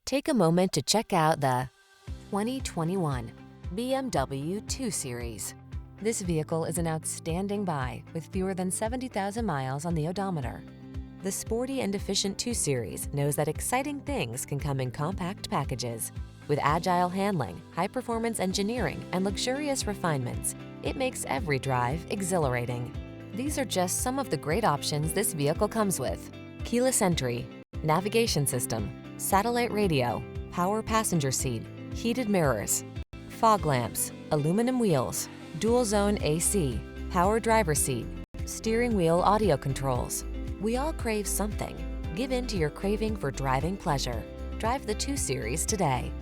Take a moment to check out the 2021 BMW 2 Series. This vehicle is an outstanding buy with fewer than 70,000 miles on the odometer. The sporty and efficient 2 Series knows that exciting things can come in compact packages. With agile handling, high-performance engineering, and luxurious refinements, it makes every drive exhilarating. These are just some of the great options this vehicle comes with: keyless entry, navigation system, satellite radio, power passenger seat, heated mirrors, fog lamps, aluminum wheels, dual zone AC, power driver seat, steering wheel audio controls. We all crave something. Give in to your craving for driving pleasure. Drive the 2 Series today.